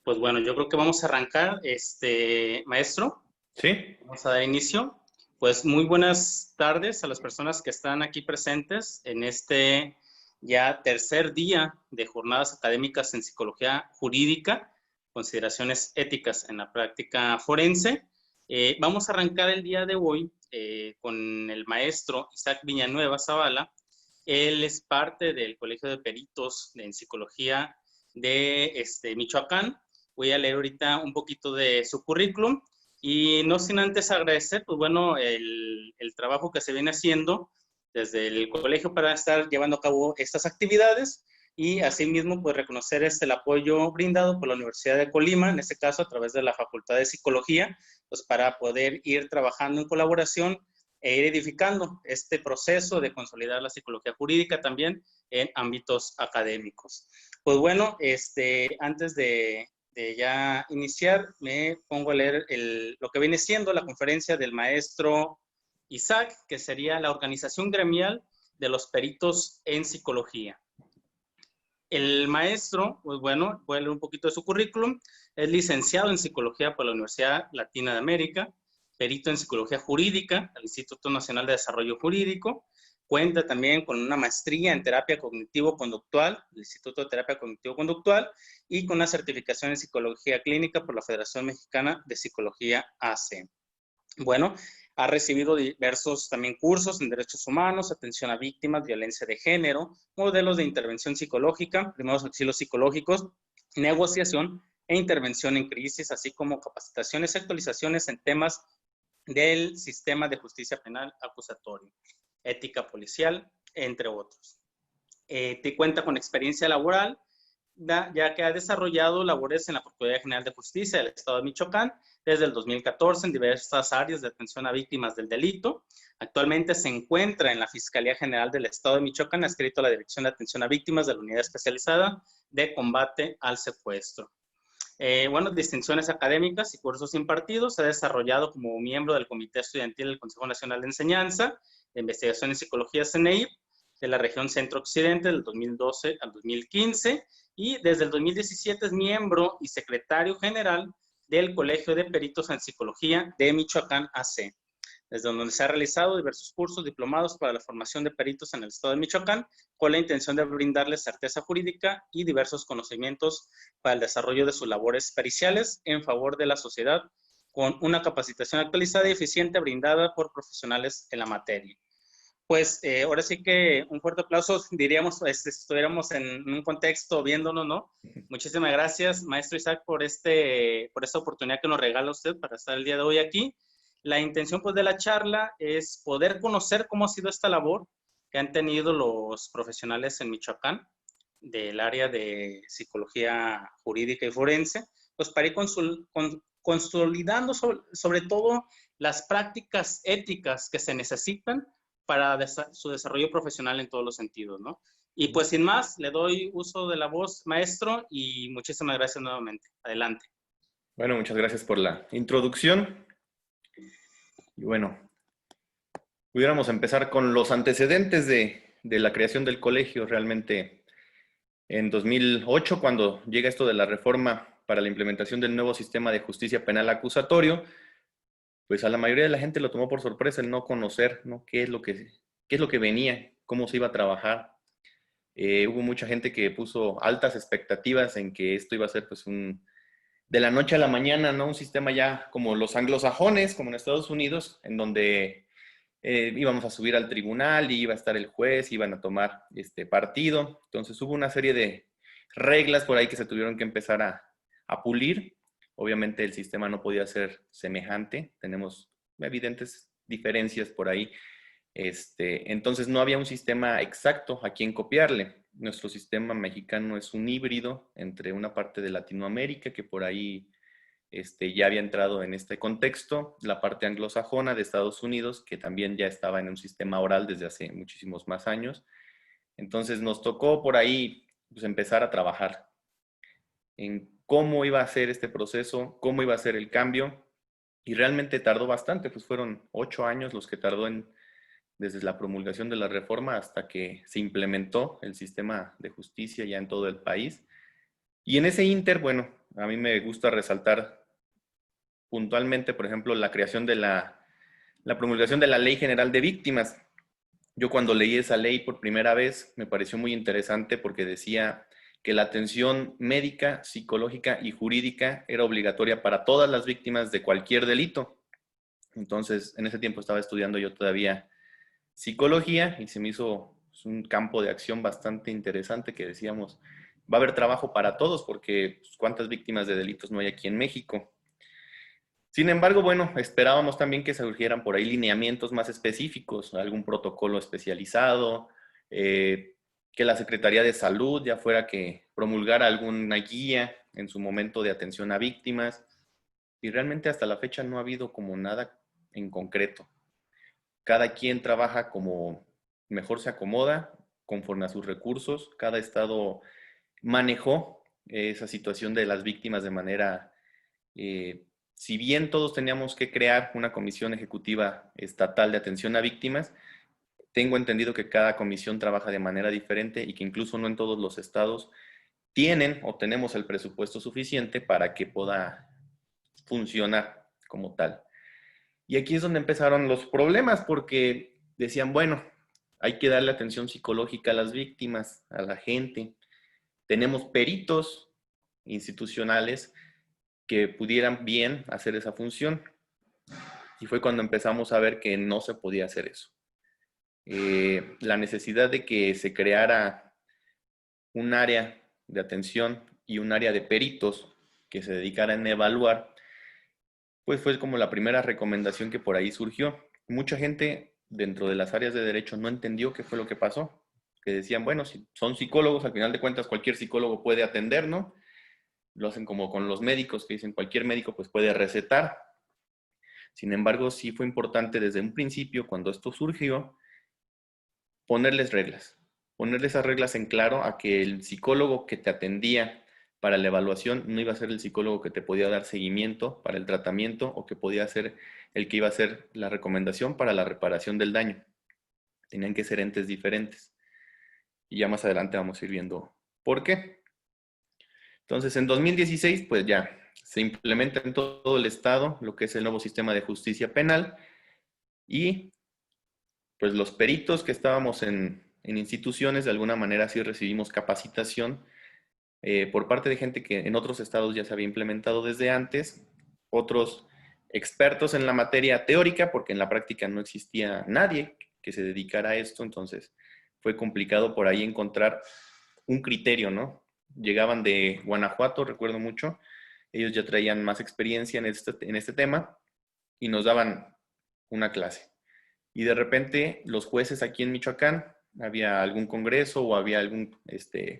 Pues bueno, yo creo que vamos a arrancar, maestro. Sí, Vamos a dar inicio. Pues muy buenas tardes a las personas que están aquí presentes en este ya tercer día de jornadas académicas en psicología jurídica, consideraciones éticas en la práctica forense. Vamos a arrancar el día de hoy con el maestro Isaac Villanueva Zavala. Él es parte del Colegio de Peritos en Psicología de Michoacán. Voy a leer ahorita un poquito de su currículum y no sin antes agradecer, pues bueno, el trabajo que se viene haciendo desde el colegio para estar llevando a cabo estas actividades y asimismo pues reconocer el apoyo brindado por la Universidad de Colima, en este caso a través de la Facultad de Psicología, pues para poder ir trabajando en colaboración e ir edificando este proceso de consolidar la psicología jurídica también en ámbitos académicos. Pues bueno, antes de ya iniciar, me pongo a leer lo que viene siendo la conferencia del maestro Isaac, que sería la organización gremial de los peritos en psicología. El maestro, pues bueno, voy a leer un poquito de su currículum, es licenciado en psicología por la Universidad Latina de América, perito en psicología jurídica del Instituto Nacional de Desarrollo Jurídico, cuenta también con una maestría en terapia cognitivo-conductual del Instituto de Terapia Cognitivo-Conductual y con una certificación en psicología clínica por la Federación Mexicana de Psicología AC. Bueno, ha recibido diversos también cursos en derechos humanos, atención a víctimas, violencia de género, modelos de intervención psicológica, primeros auxilios psicológicos, negociación e intervención en crisis, así como capacitaciones y actualizaciones en temas del sistema de justicia penal acusatorio, ética policial, entre otros. Te cuenta con experiencia laboral, ya que ha desarrollado labores en la Procuraduría General de Justicia del Estado de Michoacán desde el 2014 en diversas áreas de atención a víctimas del delito. Actualmente se encuentra en la Fiscalía General del Estado de Michoacán, adscrito a la Dirección de Atención a Víctimas de la Unidad Especializada de Combate al Secuestro. Bueno, distinciones académicas y cursos impartidos. Se ha desarrollado como miembro del Comité Estudiantil del Consejo Nacional de Enseñanza de Investigación en Psicología CNEIP de la región Centro-Occidente del 2012 al 2015 y desde el 2017 es miembro y secretario general del Colegio de Peritos en Psicología de Michoacán AC, desde donde se han realizado diversos cursos diplomados para la formación de peritos en el estado de Michoacán, con la intención de brindarles certeza jurídica y diversos conocimientos para el desarrollo de sus labores periciales en favor de la sociedad, con una capacitación actualizada y eficiente brindada por profesionales en la materia. Pues ahora sí que un fuerte aplauso, diríamos, si estuviéramos en un contexto viéndonos, ¿no? Muchísimas gracias, maestro Isaac, por esta oportunidad que nos regala usted para estar el día de hoy aquí. La intención pues, de la charla es poder conocer cómo ha sido esta labor que han tenido los profesionales en Michoacán del área de psicología jurídica y forense, pues para ir consolidando sobre todo las prácticas éticas que se necesitan para su desarrollo profesional en todos los sentidos, ¿no? Y pues sin más, le doy uso de la voz, maestro, y muchísimas gracias nuevamente. Adelante. bueno, muchas gracias por la introducción. Y bueno, pudiéramos empezar con los antecedentes de la creación del colegio. Realmente en 2008, cuando llega esto de la reforma para la implementación del nuevo sistema de justicia penal acusatorio, pues a la mayoría de la gente lo tomó por sorpresa el no conocer, ¿no? qué es lo que venía, cómo se iba a trabajar. Hubo mucha gente que puso altas expectativas en que esto iba a ser pues de la noche a la mañana, ¿no? Un sistema ya como los anglosajones, como en Estados Unidos, en donde íbamos a subir al tribunal y iba a estar el juez, iban a tomar partido. Entonces hubo una serie de reglas por ahí que se tuvieron que empezar a pulir. Obviamente el sistema no podía ser semejante, tenemos evidentes diferencias por ahí. Entonces no había un sistema exacto a quien copiarle. Nuestro sistema mexicano es un híbrido entre una parte de Latinoamérica que por ahí ya había entrado en este contexto, la parte anglosajona de Estados Unidos, que también ya estaba en un sistema oral desde hace muchísimos más años. Entonces nos tocó por ahí pues, empezar a trabajar en cómo iba a ser este proceso, cómo iba a ser el cambio, y realmente tardó bastante, pues fueron 8 años los que tardó desde la promulgación de la reforma hasta que se implementó el sistema de justicia ya en todo el país. Y en ese inter, bueno, A mí me gusta resaltar puntualmente, por ejemplo, la creación de la promulgación de la Ley General de Víctimas. Yo cuando leí esa ley por primera vez me pareció muy interesante porque decía que la atención médica, psicológica y jurídica era obligatoria para todas las víctimas de cualquier delito. Entonces, en ese tiempo estaba estudiando yo todavía psicología y se me hizo un campo de acción bastante interesante que decíamos, va a haber trabajo para todos porque pues, ¿cuántas víctimas de delitos no hay aquí en México? Sin embargo, bueno, esperábamos también que surgieran por ahí lineamientos más específicos, algún protocolo especializado, que la Secretaría de Salud ya fuera que promulgara alguna guía en su momento de atención a víctimas. Y realmente hasta la fecha no ha habido como nada en concreto. Cada quien trabaja como mejor se acomoda, conforme a sus recursos. Cada estado manejó esa situación de las víctimas de manera si bien todos teníamos que crear una comisión ejecutiva estatal de atención a víctimas, tengo entendido que cada comisión trabaja de manera diferente y que incluso no en todos los estados tienen o tenemos el presupuesto suficiente para que pueda funcionar como tal. Y aquí es donde empezaron los problemas porque decían, bueno, hay que darle atención psicológica a las víctimas, a la gente. Tenemos peritos institucionales que pudieran bien hacer esa función. Y fue cuando empezamos a ver que no se podía hacer eso. La necesidad de que se creara un área de atención y un área de peritos que se dedicaran a evaluar, pues fue como la primera recomendación que por ahí surgió. Mucha gente dentro de las áreas de derecho no entendió qué fue lo que pasó, que decían, bueno, si son psicólogos, al final de cuentas cualquier psicólogo puede atender, ¿no? Lo hacen como con los médicos, que dicen cualquier médico pues puede recetar. Sin embargo, sí fue importante desde un principio, cuando esto surgió, ponerles esas reglas en claro a que el psicólogo que te atendía para la evaluación no iba a ser el psicólogo que te podía dar seguimiento para el tratamiento o que podía ser el que iba a hacer la recomendación para la reparación del daño. Tenían que ser entes diferentes. Y ya más adelante vamos a ir viendo por qué. Entonces, en 2016, pues ya se implementa en todo el estado lo que es el nuevo sistema de justicia penal y pues los peritos que estábamos en instituciones, de alguna manera sí recibimos capacitación por parte de gente que en otros estados ya se había implementado desde antes, otros expertos en la materia teórica, porque en la práctica no existía nadie que se dedicara a esto, entonces fue complicado por ahí encontrar un criterio, ¿no? Llegaban de Guanajuato, recuerdo mucho, ellos ya traían más experiencia en este tema y nos daban una clase. Y de repente los jueces aquí en Michoacán, había algún congreso o había algún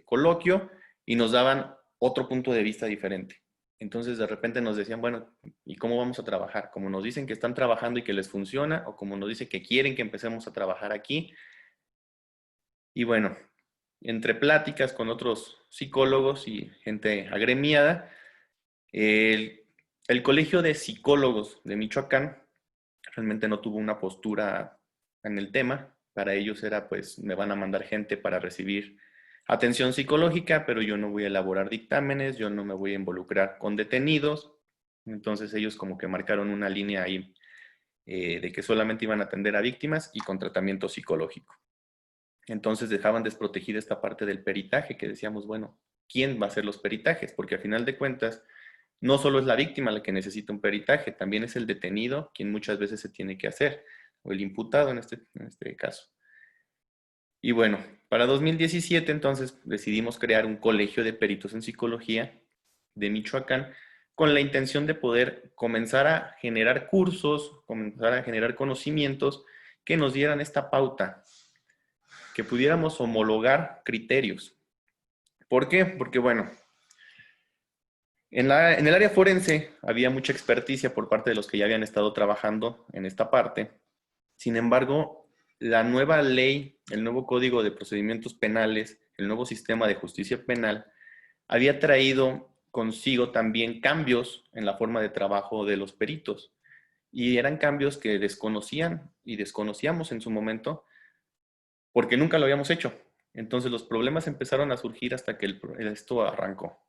coloquio y nos daban otro punto de vista diferente. Entonces de repente nos decían, bueno, ¿y cómo vamos a trabajar? Como nos dicen que están trabajando y que les funciona, o como nos dicen que quieren que empecemos a trabajar aquí. Y bueno, entre pláticas con otros psicólogos y gente agremiada, el, el Colegio de Psicólogos de Michoacán realmente no tuvo una postura en el tema. Para ellos era, pues, me van a mandar gente para recibir atención psicológica, pero yo no voy a elaborar dictámenes, yo no me voy a involucrar con detenidos. Entonces ellos como que marcaron una línea ahí de que solamente iban a atender a víctimas y con tratamiento psicológico. Entonces dejaban desprotegida esta parte del peritaje, que decíamos, bueno, ¿quién va a hacer los peritajes? Porque al final de cuentas, no solo es la víctima la que necesita un peritaje, también es el detenido quien muchas veces se tiene que hacer, o el imputado en este caso. Y bueno, para 2017 entonces decidimos crear un colegio de peritos en psicología de Michoacán con la intención de poder comenzar a generar cursos, comenzar a generar conocimientos que nos dieran esta pauta, que pudiéramos homologar criterios. ¿Por qué? Porque bueno, en el área forense había mucha experticia por parte de los que ya habían estado trabajando en esta parte. Sin embargo, la nueva ley, el nuevo Código de Procedimientos Penales, el nuevo sistema de justicia penal, había traído consigo también cambios en la forma de trabajo de los peritos. Y eran cambios que desconocían y desconocíamos en su momento porque nunca lo habíamos hecho. Entonces los problemas empezaron a surgir hasta que esto arrancó.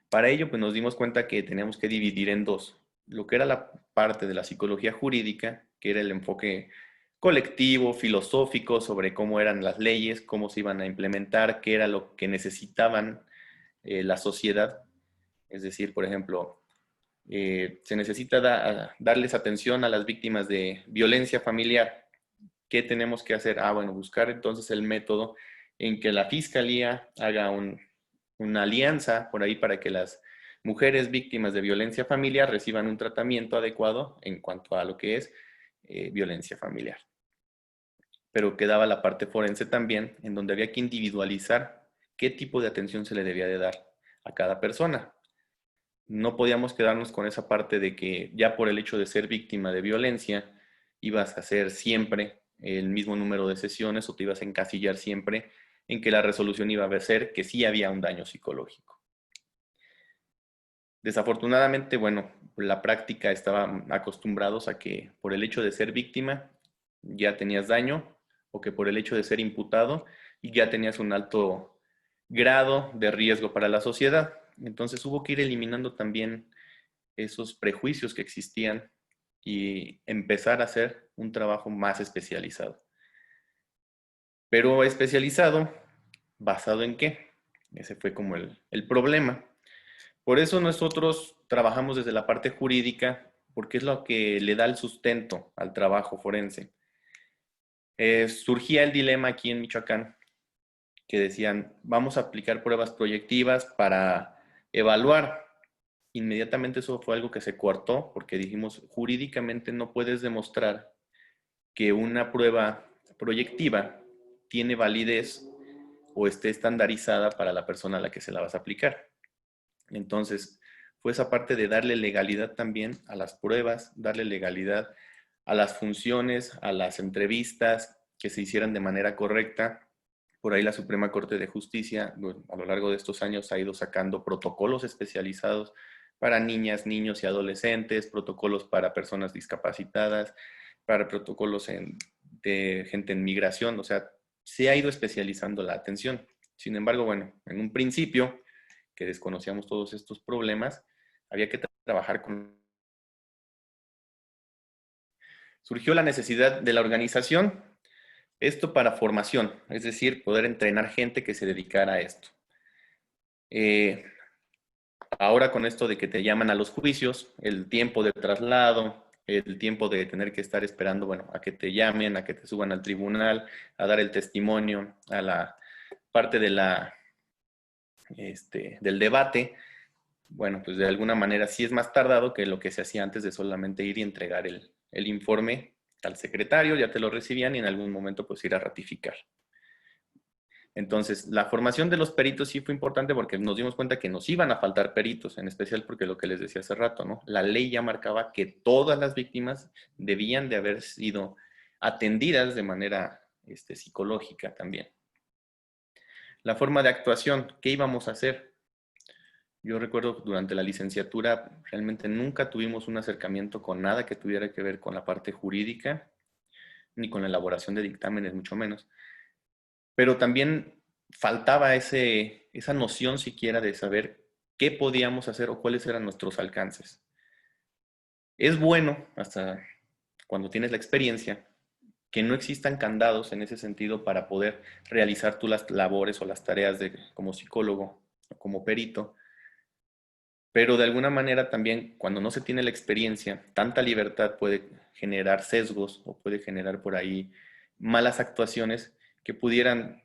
Para ello, pues nos dimos cuenta que teníamos que dividir en dos. Lo que era la parte de la psicología jurídica, que era el enfoque colectivo, filosófico, sobre cómo eran las leyes, cómo se iban a implementar, qué era lo que necesitaban la sociedad. Es decir, por ejemplo, se necesita darles atención a las víctimas de violencia familiar. ¿Qué tenemos que hacer? Bueno, buscar entonces el método en que la fiscalía haga una alianza por ahí para que las mujeres víctimas de violencia familiar reciban un tratamiento adecuado en cuanto a lo que es violencia familiar. Pero quedaba la parte forense también, en donde había que individualizar qué tipo de atención se le debía de dar a cada persona. No podíamos quedarnos con esa parte de que ya por el hecho de ser víctima de violencia ibas a hacer siempre el mismo número de sesiones o te ibas a encasillar siempre en que la resolución iba a ser que sí había un daño psicológico. Desafortunadamente, bueno, la práctica estaba acostumbrados a que por el hecho de ser víctima ya tenías daño o que por el hecho de ser imputado ya tenías un alto grado de riesgo para la sociedad. Entonces hubo que ir eliminando también esos prejuicios que existían y empezar a hacer un trabajo más especializado. Pero especializado, ¿basado en qué? Ese fue como el problema. Por eso nosotros trabajamos desde la parte jurídica, porque es lo que le da el sustento al trabajo forense. Surgía el dilema aquí en Michoacán, que decían, vamos a aplicar pruebas proyectivas para evaluar. Inmediatamente eso fue algo que se cortó, porque dijimos, jurídicamente no puedes demostrar que una prueba proyectiva tiene validez o esté estandarizada para la persona a la que se la vas a aplicar. Entonces, fue esa parte de darle legalidad también a las pruebas, darle legalidad a las funciones, a las entrevistas, que se hicieran de manera correcta. Por ahí la Suprema Corte de Justicia, a lo largo de estos años, ha ido sacando protocolos especializados para niñas, niños y adolescentes, protocolos para personas discapacitadas, para protocolos de gente en migración. O sea, se ha ido especializando la atención. Sin embargo, bueno, en un principio, que desconocíamos todos estos problemas, había que trabajar con... Surgió la necesidad de la organización, esto para formación, es decir, poder entrenar gente que se dedicara a esto. Ahora con esto de que te llaman a los juicios, el tiempo de traslado, el tiempo de tener que estar esperando, bueno, a que te llamen, a que te suban al tribunal, a dar el testimonio, a la parte de del debate, bueno, pues de alguna manera sí es más tardado que lo que se hacía antes de solamente ir y entregar el informe al secretario, ya te lo recibían y en algún momento pues ir a ratificar. Entonces, la formación de los peritos sí fue importante porque nos dimos cuenta que nos iban a faltar peritos, en especial porque lo que les decía hace rato, ¿no? La ley ya marcaba que todas las víctimas debían de haber sido atendidas de manera psicológica también. La forma de actuación, ¿qué íbamos a hacer? Yo recuerdo durante la licenciatura realmente nunca tuvimos un acercamiento con nada que tuviera que ver con la parte jurídica, ni con la elaboración de dictámenes, mucho menos. Pero también faltaba esa noción siquiera de saber qué podíamos hacer o cuáles eran nuestros alcances. Es bueno, hasta cuando tienes la experiencia, que no existan candados en ese sentido para poder realizar tú las labores o las tareas como psicólogo o como perito, pero de alguna manera también cuando no se tiene la experiencia, tanta libertad puede generar sesgos o puede generar por ahí malas actuaciones que pudieran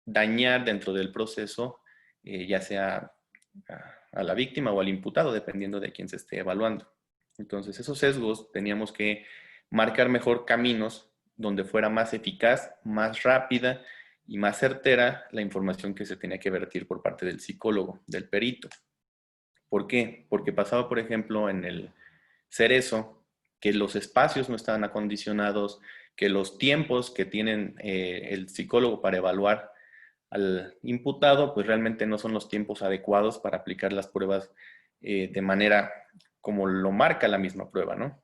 dañar dentro del proceso, ya sea a la víctima o al imputado, dependiendo de quién se esté evaluando. Entonces, esos sesgos teníamos que marcar mejor caminos donde fuera más eficaz, más rápida y más certera la información que se tenía que vertir por parte del psicólogo, del perito. ¿Por qué? Porque pasaba, por ejemplo, en el Cerezo, que los espacios no estaban acondicionados, que los tiempos que tienen el psicólogo para evaluar al imputado, pues realmente no son los tiempos adecuados para aplicar las pruebas de manera como lo marca la misma prueba, ¿no?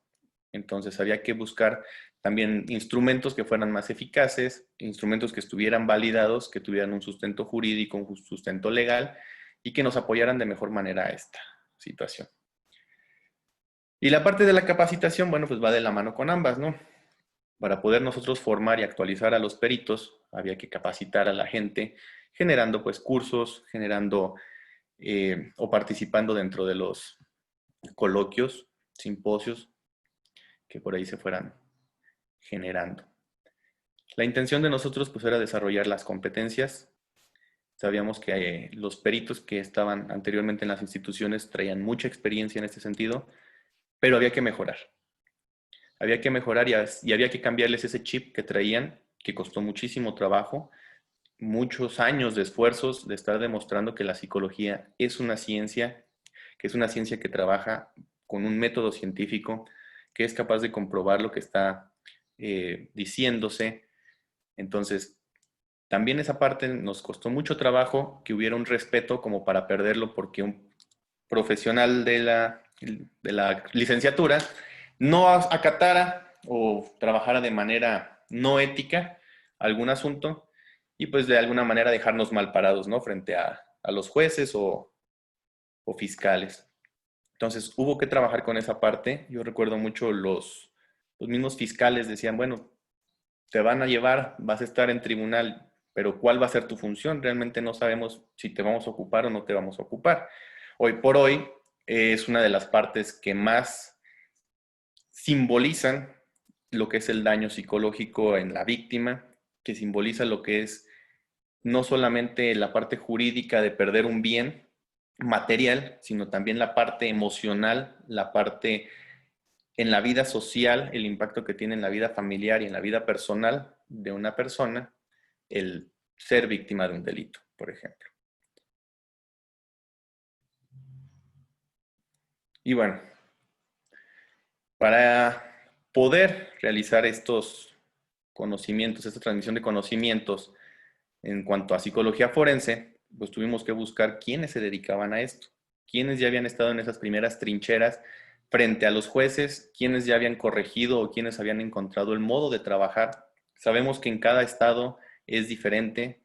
Entonces había que buscar también instrumentos que fueran más eficaces, instrumentos que estuvieran validados, que tuvieran un sustento jurídico, un sustento legal y que nos apoyaran de mejor manera a esta situación. Y la parte de la capacitación, bueno, pues va de la mano con ambas, ¿no? Para poder nosotros formar y actualizar a los peritos, había que capacitar a la gente, generando pues cursos, generando o participando dentro de los coloquios, simposios, que por ahí se fueran generando. La intención de nosotros pues era desarrollar las competencias. Sabíamos que los peritos que estaban anteriormente en las instituciones traían mucha experiencia en este sentido, pero había que mejorar. Había que mejorar y había que cambiarles ese chip que traían, que costó muchísimo trabajo, muchos años de esfuerzos de estar demostrando que la psicología es una ciencia, que es una ciencia que trabaja con un método científico, que es capaz de comprobar lo que está diciéndose. Entonces, también esa parte nos costó mucho trabajo, que hubiera un respeto como para perderlo, porque un profesional de la licenciatura no acatara o trabajara de manera no ética algún asunto y pues de alguna manera dejarnos mal parados, ¿no? Frente a los jueces o fiscales. Entonces hubo que trabajar con esa parte. Yo recuerdo mucho los mismos fiscales decían, bueno, te van a llevar, vas a estar en tribunal, pero ¿cuál va a ser tu función? Realmente no sabemos si te vamos a ocupar o no te vamos a ocupar. Hoy por hoy es una de las partes que más simbolizan lo que es el daño psicológico en la víctima, que simboliza lo que es no solamente la parte jurídica de perder un bien material, sino también la parte emocional, la parte en la vida social, el impacto que tiene en la vida familiar y en la vida personal de una persona, el ser víctima de un delito, por ejemplo. Y bueno, para poder realizar estos conocimientos, esta transmisión de conocimientos en cuanto a psicología forense, pues tuvimos que buscar quiénes se dedicaban a esto, quiénes ya habían estado en esas primeras trincheras frente a los jueces, quiénes ya habían corregido o quiénes habían encontrado el modo de trabajar. Sabemos que en cada estado es diferente.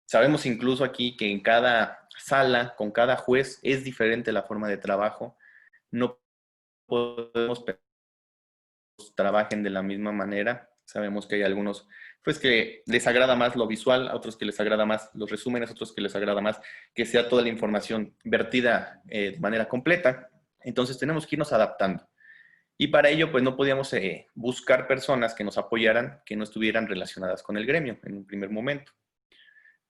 Sabemos incluso aquí que en cada sala, con cada juez, es diferente la forma de trabajo. No podemos pensar que trabajen de la misma manera. Sabemos que hay algunos pues que les agrada más lo visual, a otros que les agrada más los resúmenes, a otros que les agrada más que sea toda la información vertida de manera completa. Entonces tenemos que irnos adaptando. Y para ello, pues no podíamos buscar personas que nos apoyaran, que no estuvieran relacionadas con el gremio en un primer momento.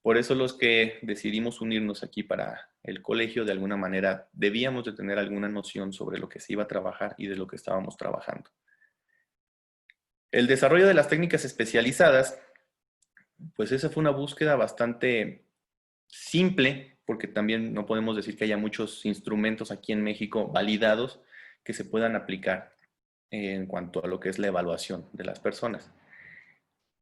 Por eso los que decidimos unirnos aquí para el colegio, de alguna manera, debíamos de tener alguna noción sobre lo que se iba a trabajar y de lo que estábamos trabajando. El desarrollo de las técnicas especializadas, pues esa fue una búsqueda bastante simple, porque también no podemos decir que haya muchos instrumentos aquí en México validados que se puedan aplicar en cuanto a lo que es la evaluación de las personas.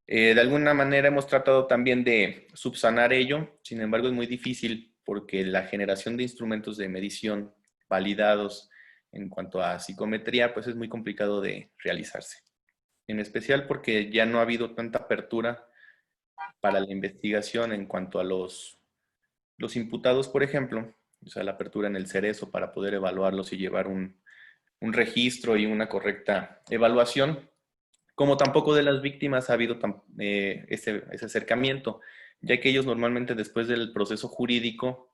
De alguna manera hemos tratado también de subsanar ello, sin embargo es muy difícil porque la generación de instrumentos de medición validados en cuanto a psicometría, pues es muy complicado de realizarse. En especial porque ya no ha habido tanta apertura para la investigación en cuanto a los imputados, por ejemplo, o sea, la apertura en el Cerezo para poder evaluarlos y llevar un registro y una correcta evaluación, como tampoco de las víctimas ha habido ese acercamiento, ya que ellos normalmente después del proceso jurídico,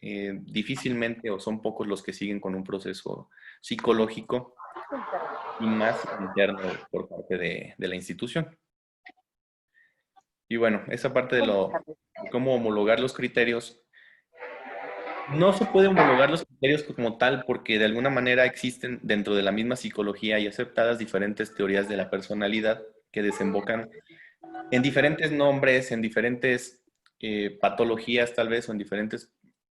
difícilmente o son pocos los que siguen con un proceso psicológico y más interno por parte de la institución. Y bueno, esa parte de cómo homologar los criterios, no se puede homologar los criterios como tal porque de alguna manera existen dentro de la misma psicología y aceptadas diferentes teorías de la personalidad que desembocan en diferentes nombres, en diferentes patologías tal vez o en diferentes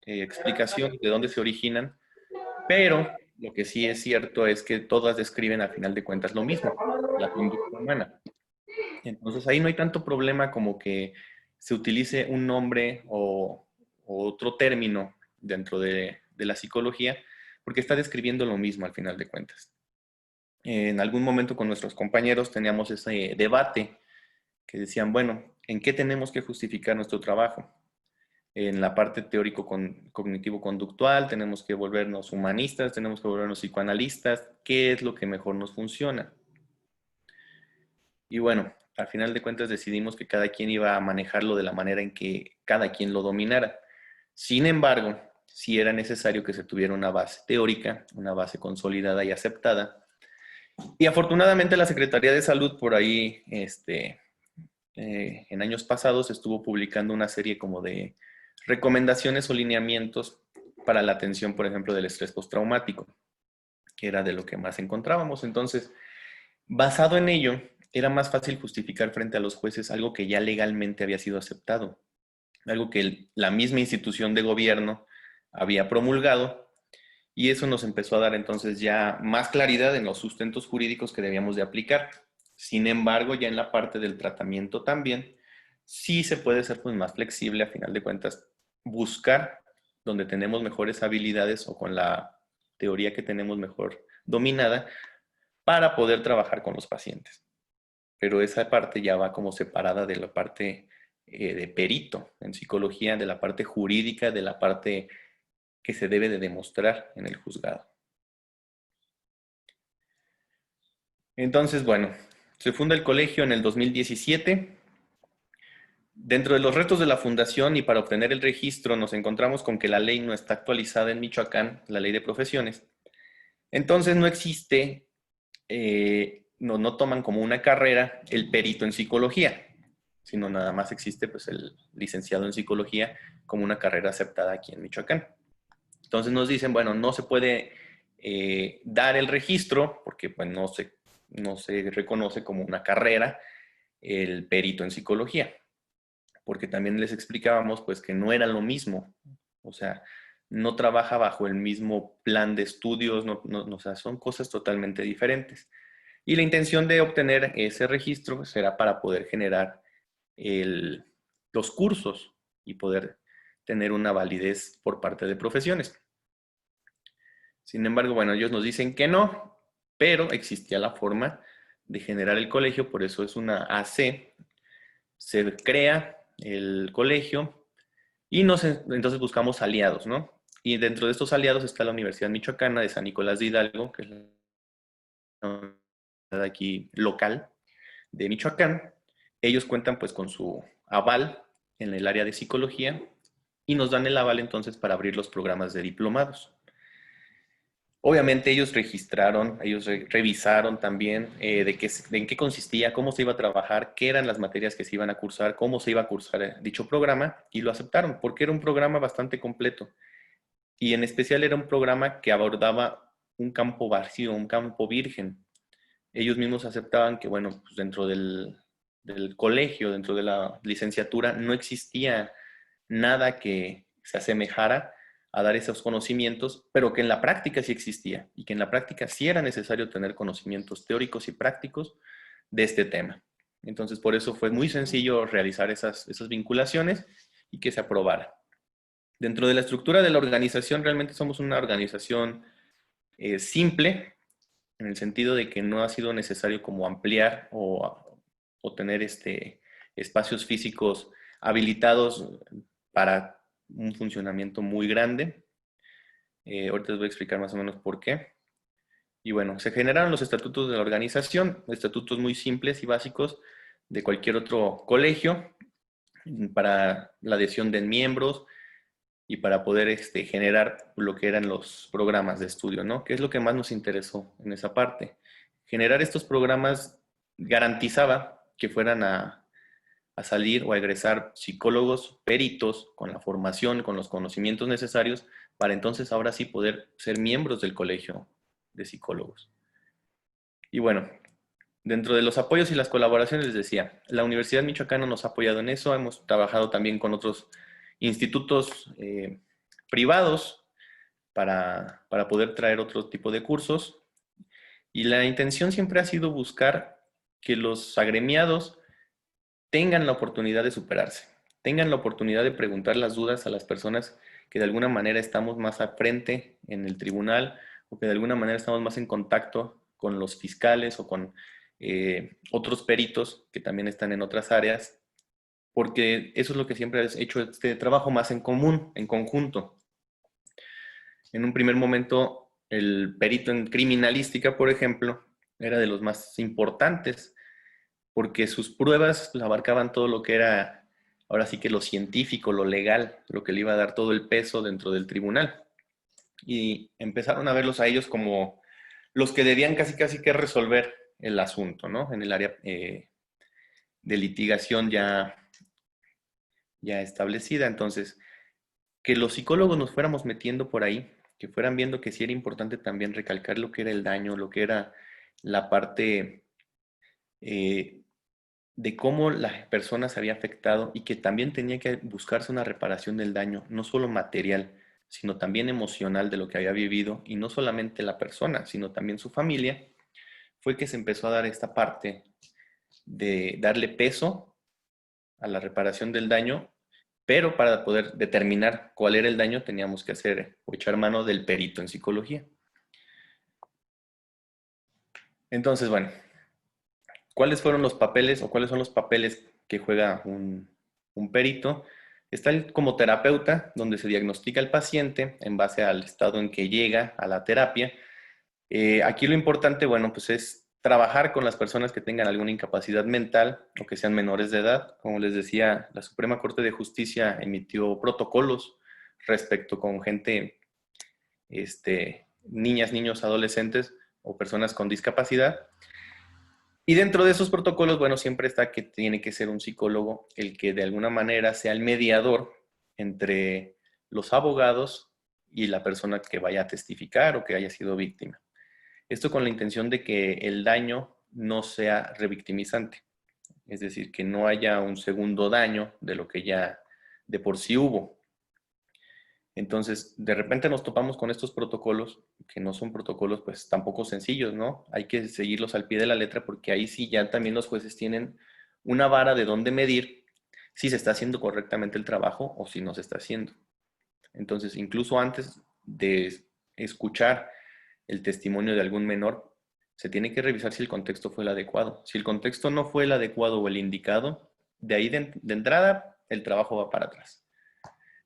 explicaciones de dónde se originan, pero lo que sí es cierto es que todas describen al final de cuentas lo mismo, la conducta humana. Entonces ahí no hay tanto problema como que se utilice un nombre o otro término dentro de la psicología, porque está describiendo lo mismo al final de cuentas. En algún momento con nuestros compañeros teníamos ese debate que decían, bueno, ¿en qué tenemos que justificar nuestro trabajo? en la parte teórico-cognitivo-conductual, tenemos que volvernos humanistas, tenemos que volvernos psicoanalistas, ¿qué es lo que mejor nos funciona? Y bueno, al final de cuentas decidimos que cada quien iba a manejarlo de la manera en que cada quien lo dominara. Sin embargo, sí era necesario que se tuviera una base teórica, una base consolidada y aceptada. Y afortunadamente la Secretaría de Salud por ahí, en años pasados, estuvo publicando una serie como de recomendaciones o lineamientos para la atención, por ejemplo, del estrés postraumático, que era de lo que más encontrábamos. Entonces, basado en ello, era más fácil justificar frente a los jueces algo que ya legalmente había sido aceptado, algo que la misma institución de gobierno había promulgado, y eso nos empezó a dar entonces ya más claridad en los sustentos jurídicos que debíamos de aplicar. Sin embargo, ya en la parte del tratamiento también, sí se puede ser pues más flexible, a final de cuentas, buscar donde tenemos mejores habilidades o con la teoría que tenemos mejor dominada para poder trabajar con los pacientes. Pero esa parte ya va como separada de la parte de perito en psicología, de la parte jurídica, de la parte que se debe de demostrar en el juzgado. Entonces, bueno, se funda el colegio en el 2017. Dentro de los retos de la fundación y para obtener el registro nos encontramos con que la ley no está actualizada en Michoacán, la ley de profesiones. Entonces no existe, no toman como una carrera el perito en psicología, sino nada más existe pues el licenciado en psicología como una carrera aceptada aquí en Michoacán. Entonces nos dicen, bueno, no se puede dar el registro porque pues, no se reconoce como una carrera el perito en psicología, porque también les explicábamos pues que no era lo mismo, o sea, no trabaja bajo el mismo plan de estudios, o sea, son cosas totalmente diferentes. Y la intención de obtener ese registro será para poder generar los cursos y poder tener una validez por parte de profesiones. Sin embargo, bueno, ellos nos dicen que no, pero existía la forma de generar el colegio, por eso es una AC. Se crea el colegio y entonces buscamos aliados, ¿no? Y dentro de estos aliados está la Universidad Michoacana de San Nicolás de Hidalgo, que es la universidad aquí local de Michoacán. Ellos cuentan pues con su aval en el área de psicología y nos dan el aval entonces para abrir los programas de diplomados. Obviamente ellos registraron, ellos revisaron también en qué consistía, cómo se iba a trabajar, qué eran las materias que se iban a cursar, cómo se iba a cursar dicho programa y lo aceptaron porque era un programa bastante completo y en especial era un programa que abordaba un campo vacío, un campo virgen. Ellos mismos aceptaban que, bueno, pues dentro del colegio, dentro de la licenciatura, no existía nada que se asemejara a dar esos conocimientos, pero que en la práctica sí existía y que en la práctica sí era necesario tener conocimientos teóricos y prácticos de este tema. Entonces, por eso fue muy sencillo realizar esas vinculaciones y que se aprobara. Dentro de la estructura de la organización, realmente somos una organización simple, en el sentido de que no ha sido necesario como ampliar o tener espacios físicos habilitados para un funcionamiento muy grande. Ahorita les voy a explicar más o menos por qué. Y bueno, se generaron los estatutos de la organización, estatutos muy simples y básicos de cualquier otro colegio para la adhesión de miembros y para poder generar lo que eran los programas de estudio, ¿no? ¿Qué es lo que más nos interesó en esa parte? Generar estos programas garantizaba que fueran a salir o a egresar psicólogos, peritos, con la formación, con los conocimientos necesarios, para entonces ahora sí poder ser miembros del colegio de psicólogos. Y bueno, dentro de los apoyos y las colaboraciones, les decía, la Universidad Michoacana nos ha apoyado en eso, hemos trabajado también con otros institutos privados para poder traer otro tipo de cursos. Y la intención siempre ha sido buscar que los agremiados tengan la oportunidad de superarse, tengan la oportunidad de preguntar las dudas a las personas que de alguna manera estamos más al frente en el tribunal o que de alguna manera estamos más en contacto con los fiscales o con otros peritos que también están en otras áreas, porque eso es lo que siempre has hecho este trabajo, más en común, en conjunto. En un primer momento, el perito en criminalística, por ejemplo, era de los más importantes, porque sus pruebas abarcaban todo lo que era, ahora sí que lo científico, lo legal, lo que le iba a dar todo el peso dentro del tribunal. Y empezaron a verlos a ellos como los que debían casi casi que resolver el asunto, ¿no? En el área de litigación ya establecida. Entonces, que los psicólogos nos fuéramos metiendo por ahí, que fueran viendo que sí era importante también recalcar lo que era el daño, lo que era la parte eh, de cómo la persona se había afectado y que también tenía que buscarse una reparación del daño, no solo material, sino también emocional de lo que había vivido, y no solamente la persona, sino también su familia, fue que se empezó a dar esta parte de darle peso a la reparación del daño, pero para poder determinar cuál era el daño teníamos que hacer o echar mano del perito en psicología. Entonces, bueno, ¿cuáles fueron los papeles o cuáles son los papeles que juega un perito? Está como terapeuta, donde se diagnostica al paciente en base al estado en que llega a la terapia. Aquí lo importante, bueno, pues es trabajar con las personas que tengan alguna incapacidad mental o que sean menores de edad. Como les decía, la Suprema Corte de Justicia emitió protocolos respecto con gente, niñas, niños, adolescentes o personas con discapacidad. Y dentro de esos protocolos, bueno, siempre está que tiene que ser un psicólogo el que de alguna manera sea el mediador entre los abogados y la persona que vaya a testificar o que haya sido víctima. Esto con la intención de que el daño no sea revictimizante, es decir, que no haya un segundo daño de lo que ya de por sí hubo. Entonces, de repente nos topamos con estos protocolos, que no son protocolos pues tampoco sencillos, ¿no? Hay que seguirlos al pie de la letra porque ahí sí ya también los jueces tienen una vara de dónde medir si se está haciendo correctamente el trabajo o si no se está haciendo. Entonces, incluso antes de escuchar el testimonio de algún menor, se tiene que revisar si el contexto fue el adecuado. Si el contexto no fue el adecuado o el indicado, de ahí de entrada el trabajo va para atrás.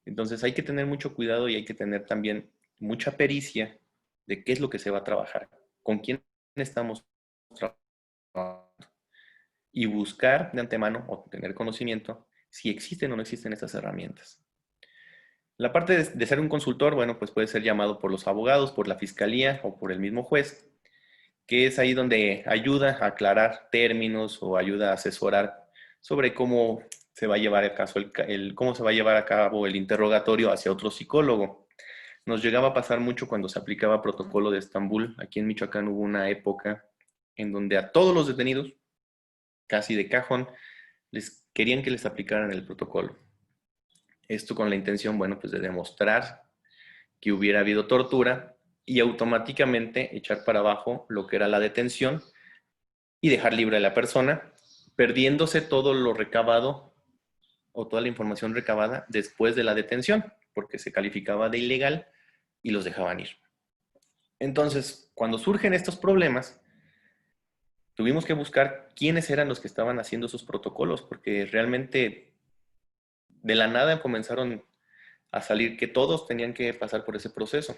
Entonces hay que tener mucho cuidado y hay que tener también mucha pericia de qué es lo que se va a trabajar, con quién estamos trabajando y buscar de antemano o tener conocimiento si existen o no existen estas herramientas. La parte de ser un consultor, bueno, pues puede ser llamado por los abogados, por la fiscalía o por el mismo juez, que es ahí donde ayuda a aclarar términos o ayuda a asesorar sobre cómo se va a llevar a caso cómo se va a llevar a cabo el interrogatorio hacia otro psicólogo. Nos llegaba a pasar mucho cuando se aplicaba protocolo de Estambul. Aquí en Michoacán hubo una época en donde a todos los detenidos, casi de cajón, les querían que les aplicaran el protocolo. Esto con la intención, bueno, pues de demostrar que hubiera habido tortura y automáticamente echar para abajo lo que era la detención y dejar libre a la persona, perdiéndose todo lo recabado o toda la información recabada después de la detención, porque se calificaba de ilegal y los dejaban ir. Entonces, cuando surgen estos problemas, tuvimos que buscar quiénes eran los que estaban haciendo esos protocolos, porque realmente de la nada comenzaron a salir que todos tenían que pasar por ese proceso.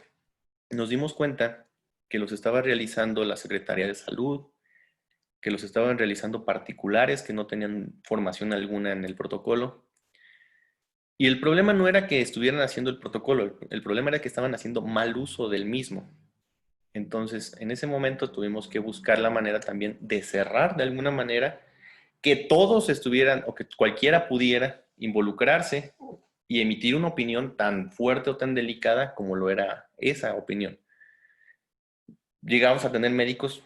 Nos dimos cuenta que los estaba realizando la Secretaría de Salud, que los estaban realizando particulares que no tenían formación alguna en el protocolo. Y el problema no era que estuvieran haciendo el protocolo, el problema era que estaban haciendo mal uso del mismo. Entonces, en ese momento tuvimos que buscar la manera también de cerrar de alguna manera que todos estuvieran o que cualquiera pudiera involucrarse y emitir una opinión tan fuerte o tan delicada como lo era esa opinión. Llegamos a tener médicos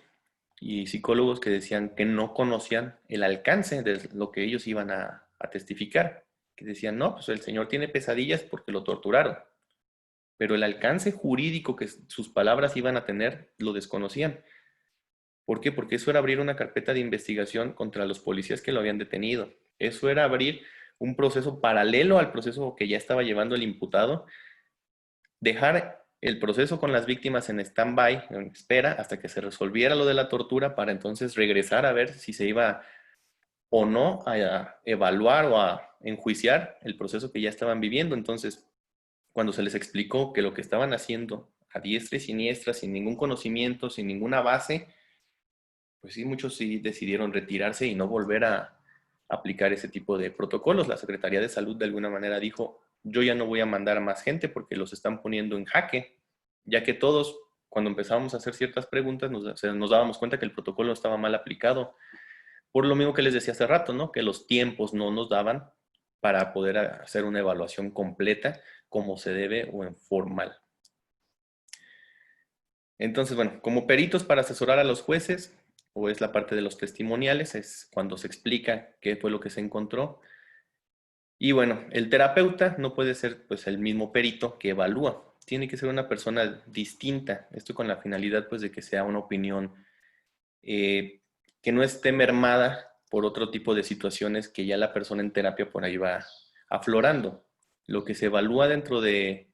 y psicólogos que decían que no conocían el alcance de lo que ellos iban a testificar, que decían, no, pues el señor tiene pesadillas porque lo torturaron, pero el alcance jurídico que sus palabras iban a tener lo desconocían. ¿Por qué? Porque eso era abrir una carpeta de investigación contra los policías que lo habían detenido. Eso era abrir un proceso paralelo al proceso que ya estaba llevando el imputado, dejar el proceso con las víctimas en stand-by, en espera, hasta que se resolviera lo de la tortura para entonces regresar a ver si se iba o no a evaluar o a enjuiciar el proceso que ya estaban viviendo. Entonces, cuando se les explicó que lo que estaban haciendo a diestra y siniestra, sin ningún conocimiento, sin ninguna base, pues sí, muchos sí decidieron retirarse y no volver a aplicar ese tipo de protocolos. La Secretaría de Salud de alguna manera dijo, yo ya no voy a mandar a más gente porque los están poniendo en jaque, ya que todos, cuando empezábamos a hacer ciertas preguntas, nos dábamos cuenta que el protocolo estaba mal aplicado. Por lo mismo que les decía hace rato, ¿no? Que los tiempos no nos daban para poder hacer una evaluación completa como se debe o en formal. Entonces, bueno, como peritos para asesorar a los jueces, o es la parte de los testimoniales, es cuando se explica qué fue lo que se encontró. Y bueno, el terapeuta no puede ser pues el mismo perito que evalúa, tiene que ser una persona distinta, esto con la finalidad pues de que sea una opinión que no esté mermada por otro tipo de situaciones que ya la persona en terapia por ahí va aflorando. Lo que se evalúa dentro de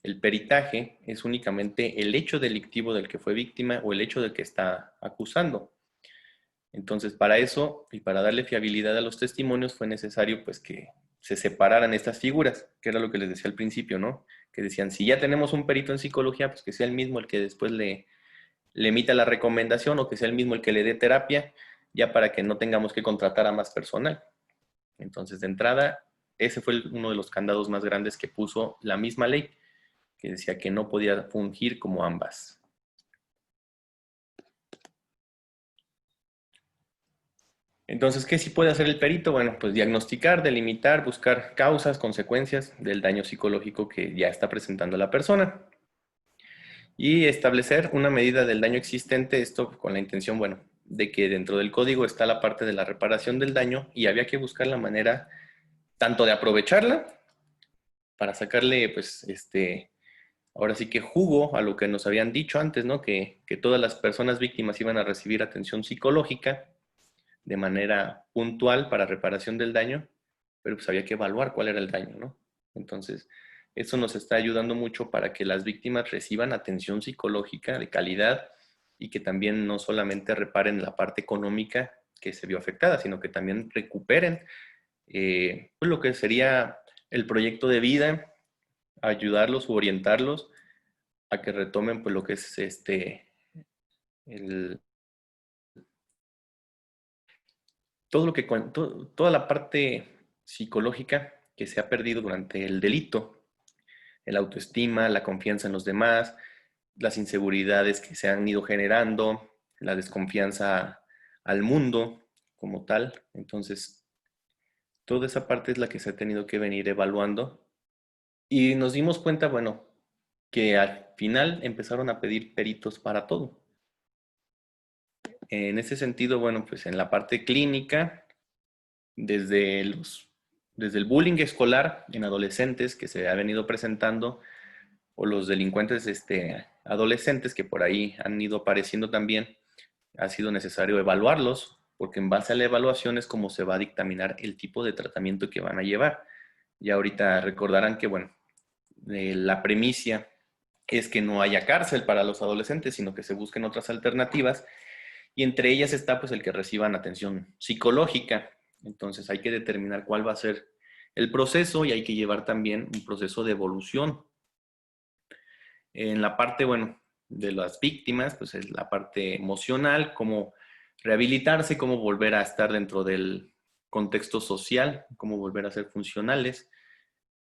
el peritaje es únicamente el hecho delictivo del que fue víctima o el hecho del que está acusando. Entonces, para eso y para darle fiabilidad a los testimonios fue necesario pues que se separaran estas figuras, que era lo que les decía al principio, ¿no? Que decían, si ya tenemos un perito en psicología, pues que sea el mismo el que después le emita la recomendación o que sea el mismo el que le dé terapia, ya para que no tengamos que contratar a más personal. Entonces, de entrada, ese fue uno de los candados más grandes que puso la misma ley, que decía que no podía fungir como ambas. Entonces, ¿qué sí puede hacer el perito? Bueno, pues diagnosticar, delimitar, buscar causas, consecuencias del daño psicológico que ya está presentando la persona y establecer una medida del daño existente, esto con la intención, bueno, de que dentro del código está la parte de la reparación del daño y había que buscar la manera tanto de aprovecharla para sacarle, pues, ahora sí que jugo a lo que nos habían dicho antes, ¿no? Que todas las personas víctimas iban a recibir atención psicológica de manera puntual para reparación del daño, pero pues había que evaluar cuál era el daño, ¿no? Entonces, eso nos está ayudando mucho para que las víctimas reciban atención psicológica de calidad y que también no solamente reparen la parte económica que se vio afectada, sino que también recuperen pues lo que sería el proyecto de vida, ayudarlos o orientarlos a que retomen pues lo que es el, todo lo que toda la parte psicológica que se ha perdido durante el delito, el autoestima, la confianza en los demás, las inseguridades que se han ido generando, la desconfianza al mundo como tal. Entonces, toda esa parte es la que se ha tenido que venir evaluando y nos dimos cuenta, bueno, que al final empezaron a pedir peritos para todo. En ese sentido, bueno, pues en la parte clínica, desde desde el bullying escolar en adolescentes que se ha venido presentando, o los delincuentes adolescentes que por ahí han ido apareciendo también, ha sido necesario evaluarlos, porque en base a la evaluación es como se va a dictaminar el tipo de tratamiento que van a llevar. Y ahorita recordarán que, bueno, la premisa es que no haya cárcel para los adolescentes, sino que se busquen otras alternativas, y entre ellas está pues el que reciban atención psicológica. Entonces hay que determinar cuál va a ser el proceso y hay que llevar también un proceso de evolución. En la parte, bueno, de las víctimas, pues es la parte emocional, cómo rehabilitarse, cómo volver a estar dentro del contexto social, cómo volver a ser funcionales.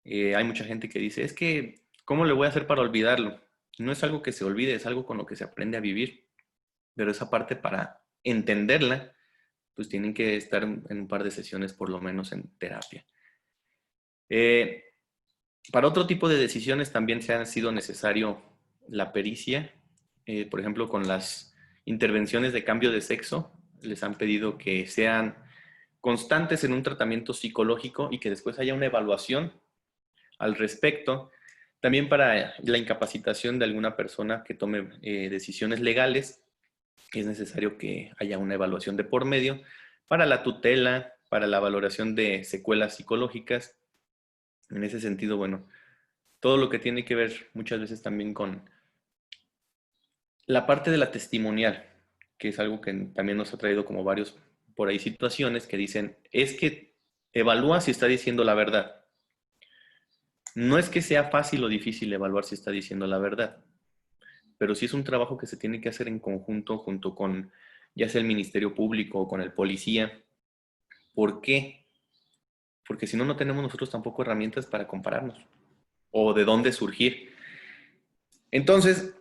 Hay mucha gente que dice, es que, ¿cómo le voy a hacer para olvidarlo? No es algo que se olvide, es algo con lo que se aprende a vivir. Pero esa parte para entenderla, pues tienen que estar en un par de sesiones por lo menos en terapia. Eh, para otro tipo de decisiones también se ha sido necesario la pericia. Por ejemplo, con las intervenciones de cambio de sexo, les han pedido que sean constantes en un tratamiento psicológico y que después haya una evaluación al respecto. También para la incapacitación de alguna persona que tome decisiones legales, es necesario que haya una evaluación de por medio para la tutela, para la valoración de secuelas psicológicas. En ese sentido, bueno, todo lo que tiene que ver muchas veces también con la parte de la testimonial, que es algo que también nos ha traído como varios por ahí situaciones que dicen, es que evalúa si está diciendo la verdad. No es que sea fácil o difícil evaluar si está diciendo la verdad, pero sí es un trabajo que se tiene que hacer en conjunto junto con ya sea el Ministerio Público o con el policía. ¿Por qué? Porque si no, no tenemos nosotros tampoco herramientas para compararnos o de dónde surgir. Entonces,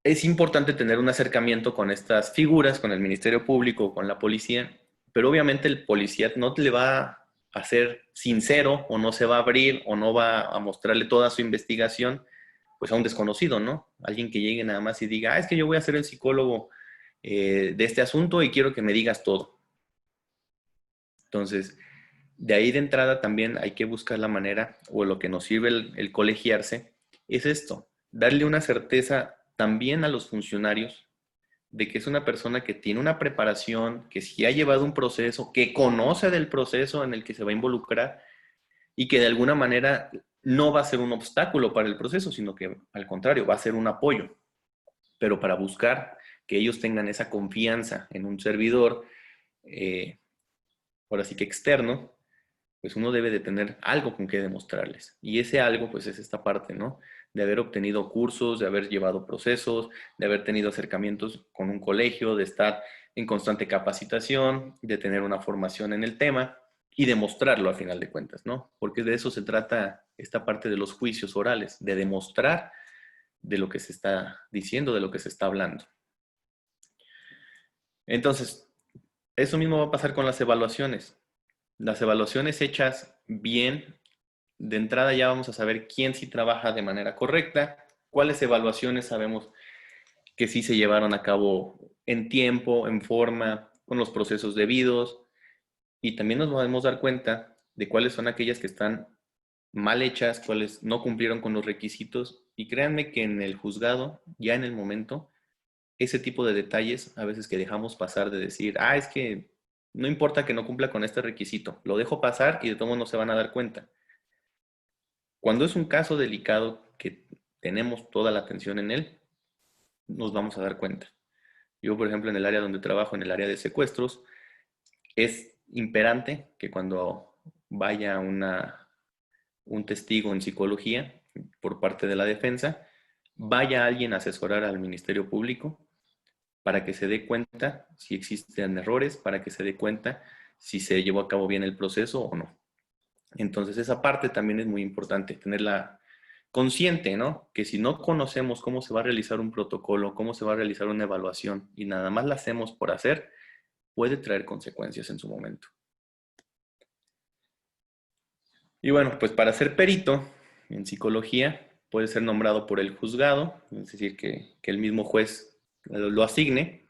es importante tener un acercamiento con estas figuras, con el Ministerio Público, con la policía, pero obviamente el policía no le va a ser sincero o no se va a abrir o no va a mostrarle toda su investigación pues a un desconocido, ¿no? Alguien que llegue nada más y diga, es que yo voy a ser el psicólogo de este asunto y quiero que me digas todo. Entonces, de ahí de entrada también hay que buscar la manera, o lo que nos sirve el colegiarse, es esto, darle una certeza también a los funcionarios de que es una persona que tiene una preparación, que sí ha llevado un proceso, que conoce del proceso en el que se va a involucrar y que de alguna manera no va a ser un obstáculo para el proceso, sino que al contrario, va a ser un apoyo. Pero para buscar que ellos tengan esa confianza en un servidor, ahora sí que externo, pues uno debe de tener algo con que demostrarles. Y ese algo, pues es esta parte, ¿no? De haber obtenido cursos, de haber llevado procesos, de haber tenido acercamientos con un colegio, de estar en constante capacitación, de tener una formación en el tema y demostrarlo a final de cuentas, ¿no? Porque de eso se trata esta parte de los juicios orales, de demostrar de lo que se está diciendo, de lo que se está hablando. Entonces, eso mismo va a pasar con las evaluaciones. Las evaluaciones hechas bien, de entrada ya vamos a saber quién sí trabaja de manera correcta, cuáles evaluaciones sabemos que sí se llevaron a cabo en tiempo, en forma, con los procesos debidos, y también nos podemos dar cuenta de cuáles son aquellas que están mal hechas, cuáles no cumplieron con los requisitos, y créanme que en el juzgado, ya en el momento, ese tipo de detalles a veces que dejamos pasar de decir, es que no importa que no cumpla con este requisito, lo dejo pasar y de todo modo no se van a dar cuenta. Cuando es un caso delicado que tenemos toda la atención en él, nos vamos a dar cuenta. Yo, por ejemplo, en el área donde trabajo, en el área de secuestros, es imperante que cuando vaya un testigo en psicología por parte de la defensa, vaya alguien a asesorar al Ministerio Público para que se dé cuenta si existen errores, para que se dé cuenta si se llevó a cabo bien el proceso o no. Entonces, esa parte también es muy importante, tenerla consciente, ¿no? Que si no conocemos cómo se va a realizar un protocolo, cómo se va a realizar una evaluación y nada más la hacemos por hacer, puede traer consecuencias en su momento. Y bueno, pues para ser perito en psicología, puede ser nombrado por el juzgado, es decir, que el mismo juez lo asigne.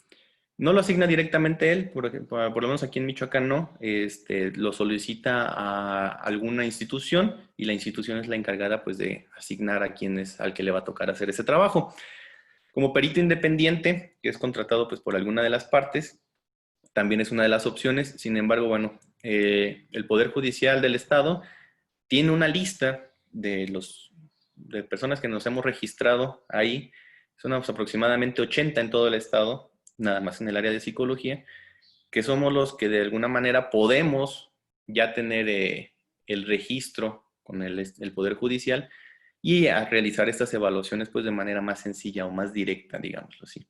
No lo asigna directamente él, por lo menos aquí en Michoacán no, lo solicita a alguna institución y la institución es la encargada pues de asignar a al que le va a tocar hacer ese trabajo. Como perito independiente, que es contratado pues por alguna de las partes, también es una de las opciones. Sin embargo, bueno, el Poder Judicial del Estado tiene una lista de personas que nos hemos registrado ahí, son aproximadamente 80 en todo el estado, nada más en el área de psicología, que somos los que de alguna manera podemos ya tener el registro con el Poder Judicial y a realizar estas evaluaciones pues de manera más sencilla o más directa, digámoslo así.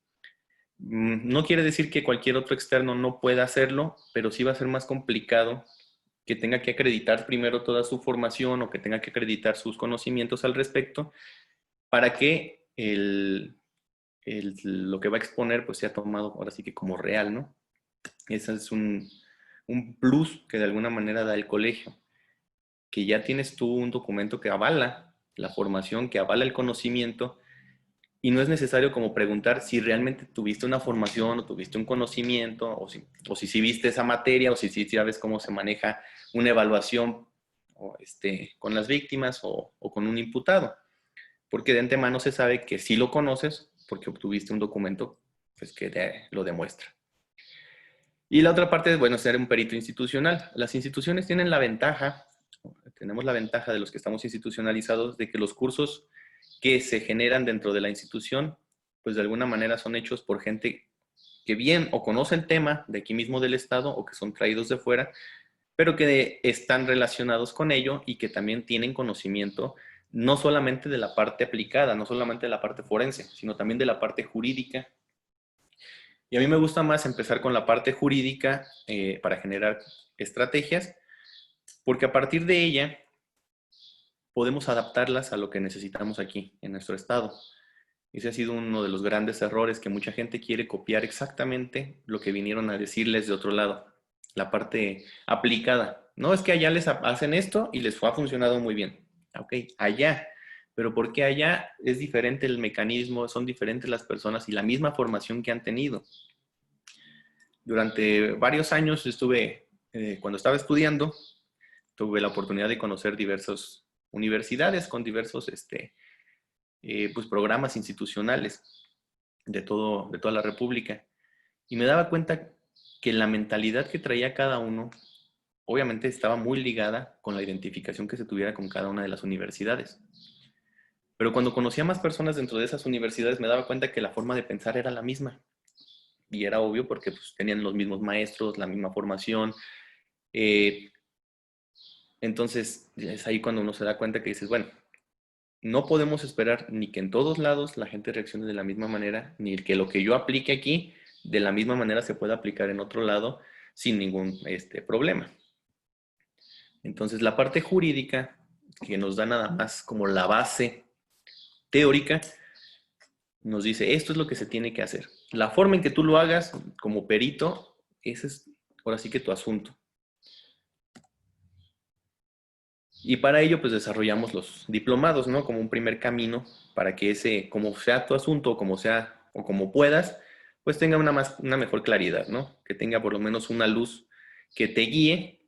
No quiere decir que cualquier otro externo no pueda hacerlo, pero sí va a ser más complicado que tenga que acreditar primero toda su formación o que tenga que acreditar sus conocimientos al respecto para que lo que va a exponer pues sea tomado ahora sí que como real, ¿no? Ese es un plus que de alguna manera da el colegio, que ya tienes tú un documento que avala la formación, que avala el conocimiento y no es necesario como preguntar si realmente tuviste una formación o tuviste un conocimiento o si viste esa materia o si sabes cómo se maneja una evaluación con las víctimas o con un imputado. Porque de antemano se sabe que sí lo conoces porque obtuviste un documento pues, que lo demuestra. Y la otra parte es, bueno, ser un perito institucional. Las instituciones tienen tenemos la ventaja de los que estamos institucionalizados, de que los cursos que se generan dentro de la institución, pues de alguna manera son hechos por gente que bien o conocen el tema de aquí mismo del Estado o que son traídos de fuera, pero que están relacionados con ello y que también tienen conocimiento no solamente de la parte aplicada, no solamente de la parte forense, sino también de la parte jurídica. Y a mí me gusta más empezar con la parte jurídica para generar estrategias, porque a partir de ella podemos adaptarlas a lo que necesitamos aquí en nuestro estado. Ese ha sido uno de los grandes errores, que mucha gente quiere copiar exactamente lo que vinieron a decirles de otro lado, la parte aplicada. No, es que allá les hacen esto y les ha funcionado muy bien. Ok, allá. Pero ¿por qué allá es diferente el mecanismo, son diferentes las personas y la misma formación que han tenido? Durante varios años cuando estaba estudiando, tuve la oportunidad de conocer diversas universidades con diversos pues, programas institucionales de toda la República. Y me daba cuenta que la mentalidad que traía cada uno, obviamente estaba muy ligada con la identificación que se tuviera con cada una de las universidades. Pero cuando conocía más personas dentro de esas universidades, me daba cuenta que la forma de pensar era la misma. Y era obvio porque pues, tenían los mismos maestros, la misma formación. Entonces, es ahí cuando uno se da cuenta que dices, bueno, no podemos esperar ni que en todos lados la gente reaccione de la misma manera, ni que lo que yo aplique aquí de la misma manera se pueda aplicar en otro lado sin ningún problema. Entonces, la parte jurídica, que nos da nada más como la base teórica, nos dice, esto es lo que se tiene que hacer. La forma en que tú lo hagas como perito, ese es ahora sí que tu asunto. Y para ello, pues desarrollamos los diplomados, ¿no? Como un primer camino para que ese, como sea tu asunto, como sea o como puedas, pues tenga una mejor claridad, ¿no? Que tenga por lo menos una luz que te guíe.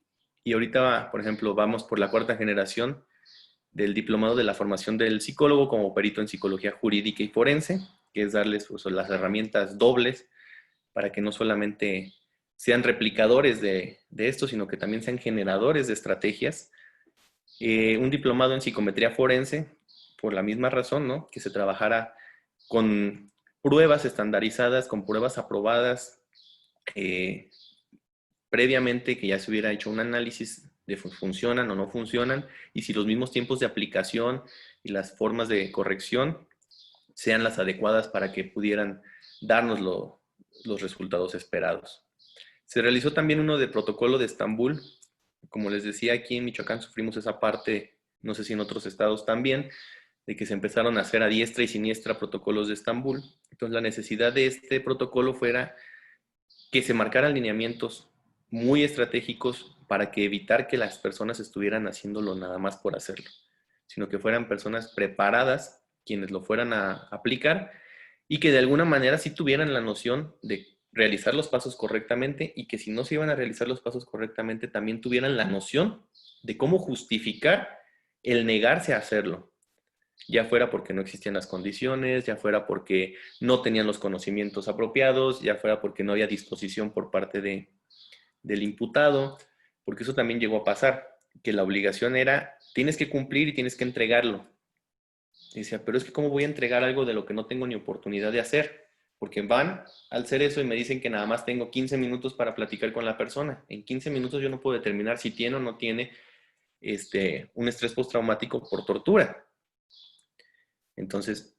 Y ahorita, por ejemplo, vamos por la cuarta generación del diplomado de la formación del psicólogo como perito en psicología jurídica y forense, que es darles pues, las herramientas dobles para que no solamente sean replicadores de esto, sino que también sean generadores de estrategias. Un diplomado en psicometría forense, por la misma razón, ¿no? Que se trabajara con pruebas estandarizadas, con pruebas aprobadas, previamente que ya se hubiera hecho un análisis de funcionan o no funcionan, y si los mismos tiempos de aplicación y las formas de corrección sean las adecuadas para que pudieran darnos los resultados esperados. Se realizó también uno de protocolo de Estambul. Como les decía, aquí en Michoacán sufrimos esa parte, no sé si en otros estados también, de que se empezaron a hacer a diestra y siniestra protocolos de Estambul. Entonces la necesidad de este protocolo fuera que se marcaran lineamientos muy estratégicos para que evitar que las personas estuvieran haciéndolo nada más por hacerlo, sino que fueran personas preparadas quienes lo fueran a aplicar y que de alguna manera sí tuvieran la noción de realizar los pasos correctamente, y que si no se iban a realizar los pasos correctamente, también tuvieran la noción de cómo justificar el negarse a hacerlo, ya fuera porque no existían las condiciones, ya fuera porque no tenían los conocimientos apropiados, ya fuera porque no había disposición por parte del imputado, porque eso también llegó a pasar, que la obligación era, tienes que cumplir y tienes que entregarlo. Y decía, pero es que ¿cómo voy a entregar algo de lo que no tengo ni oportunidad de hacer? Porque van al hacer eso y me dicen que nada más tengo 15 minutos para platicar con la persona. En 15 minutos yo no puedo determinar si tiene o no tiene un estrés postraumático por tortura. Entonces,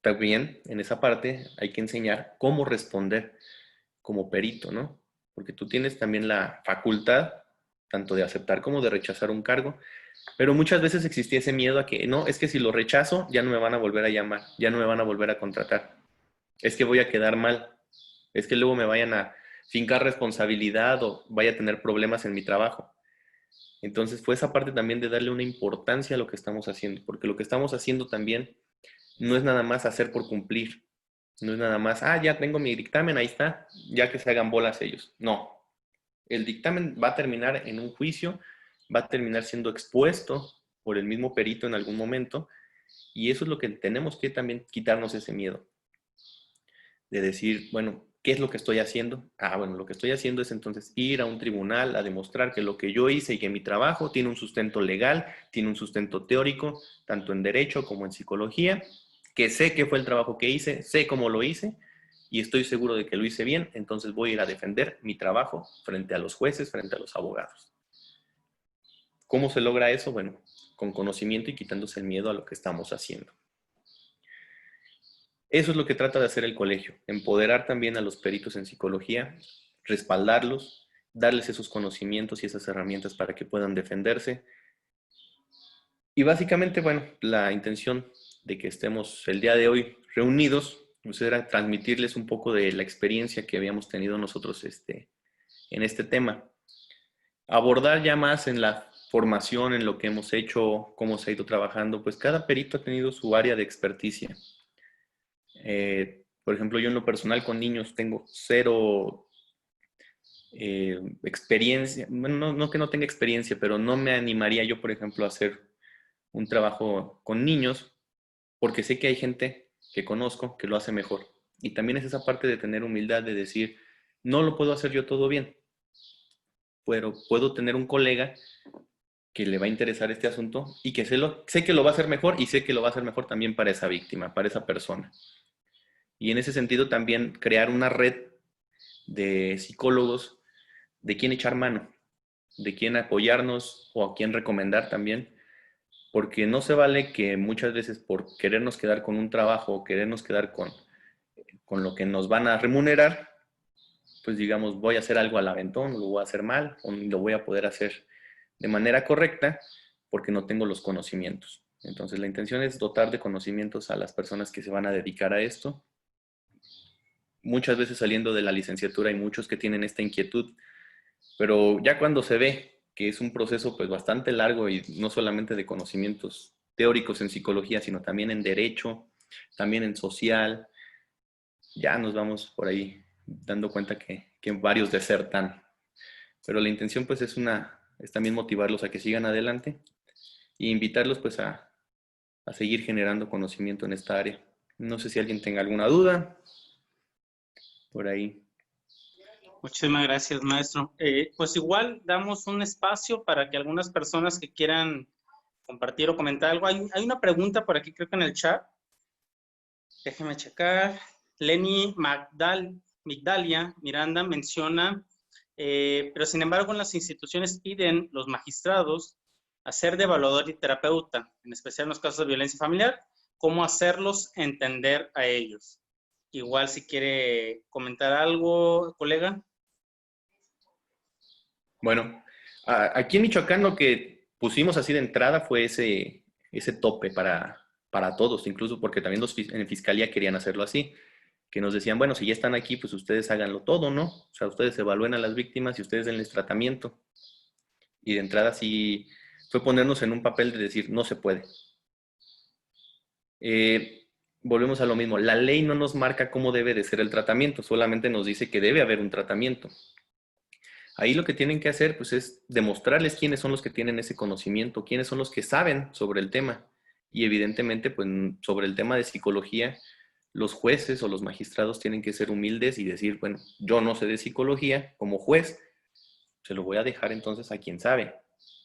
también en esa parte hay que enseñar cómo responder como perito, ¿no? Porque tú tienes también la facultad tanto de aceptar como de rechazar un cargo, pero muchas veces existía ese miedo a que, no, es que si lo rechazo ya no me van a volver a llamar, ya no me van a volver a contratar, es que voy a quedar mal, es que luego me vayan a fincar responsabilidad o vaya a tener problemas en mi trabajo. Entonces fue esa parte también de darle una importancia a lo que estamos haciendo, porque lo que estamos haciendo también no es nada más hacer por cumplir, no es nada más, ya tengo mi dictamen, ahí está, ya que se hagan bolas ellos. No, el dictamen va a terminar en un juicio, va a terminar siendo expuesto por el mismo perito en algún momento, y eso es lo que tenemos que también quitarnos ese miedo, de decir, bueno, ¿qué es lo que estoy haciendo? Bueno, lo que estoy haciendo es entonces ir a un tribunal a demostrar que lo que yo hice y que mi trabajo tiene un sustento legal, tiene un sustento teórico, tanto en derecho como en psicología, que sé qué fue el trabajo que hice, sé cómo lo hice, y estoy seguro de que lo hice bien, entonces voy a ir a defender mi trabajo frente a los jueces, frente a los abogados. ¿Cómo se logra eso? Bueno, con conocimiento y quitándose el miedo a lo que estamos haciendo. Eso es lo que trata de hacer el colegio, empoderar también a los peritos en psicología, respaldarlos, darles esos conocimientos y esas herramientas para que puedan defenderse. Y básicamente, bueno, la intención de que estemos el día de hoy reunidos pues era transmitirles un poco de la experiencia que habíamos tenido nosotros en este tema. Abordar ya más en la formación, en lo que hemos hecho, cómo se ha ido trabajando, pues cada perito ha tenido su área de experticia. Por ejemplo, yo en lo personal con niños tengo cero experiencia. Bueno, no que no tenga experiencia, pero no me animaría yo, por ejemplo, a hacer un trabajo con niños porque sé que hay gente que conozco que lo hace mejor. Y también es esa parte de tener humildad, de decir, no lo puedo hacer yo todo bien, pero puedo tener un colega que le va a interesar este asunto y que sé que lo va a hacer mejor y sé que lo va a hacer mejor también para esa víctima, para esa persona. Y en ese sentido también crear una red de psicólogos de quién echar mano, de quién apoyarnos o a quién recomendar también, porque no se vale que muchas veces por querernos quedar con un trabajo o querernos quedar con lo que nos van a remunerar, pues digamos, voy a hacer algo al aventón, lo voy a hacer mal o lo voy a poder hacer de manera correcta porque no tengo los conocimientos. Entonces la intención es dotar de conocimientos a las personas que se van a dedicar a esto. Muchas veces saliendo de la licenciatura hay muchos que tienen esta inquietud, pero ya cuando se ve que es un proceso pues bastante largo y no solamente de conocimientos teóricos en psicología, sino también en derecho, también en social, ya nos vamos por ahí dando cuenta que varios desertan. Pero la intención pues es también motivarlos a que sigan adelante e invitarlos pues a seguir generando conocimiento en esta área. No sé si alguien tenga alguna duda por ahí. Muchísimas gracias, maestro. Pues igual damos un espacio para que algunas personas que quieran compartir o comentar algo. Hay una pregunta por aquí, creo que en el chat. Déjeme checar. Lenny Migdalia Miranda menciona, pero sin embargo en las instituciones piden los magistrados hacer de evaluador y terapeuta, en especial en los casos de violencia familiar, cómo hacerlos entender a ellos. Igual si quiere comentar algo, colega. Bueno, aquí en Michoacán lo que pusimos así de entrada fue ese tope para todos, incluso porque también en Fiscalía querían hacerlo así, que nos decían, bueno, si ya están aquí, pues ustedes háganlo todo, ¿no? O sea, ustedes evalúen a las víctimas y ustedes denles tratamiento. Y de entrada sí fue ponernos en un papel de decir, no se puede. Volvemos a lo mismo, la ley no nos marca cómo debe de ser el tratamiento, solamente nos dice que debe haber un tratamiento. Ahí lo que tienen que hacer pues es demostrarles quiénes son los que tienen ese conocimiento, quiénes son los que saben sobre el tema. Y evidentemente pues sobre el tema de psicología, los jueces o los magistrados tienen que ser humildes y decir, bueno, yo no sé de psicología, como juez, se lo voy a dejar entonces a quien sabe.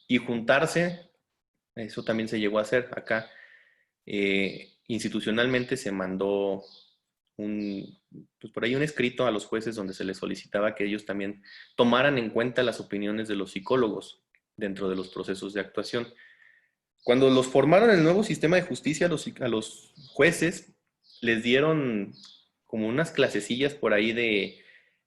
Y juntarse, eso también se llegó a hacer acá. Institucionalmente se mandó pues por ahí un escrito a los jueces donde se les solicitaba que ellos también tomaran en cuenta las opiniones de los psicólogos dentro de los procesos de actuación. Cuando los formaron en el nuevo sistema de justicia, a los jueces les dieron como unas clasecillas por ahí de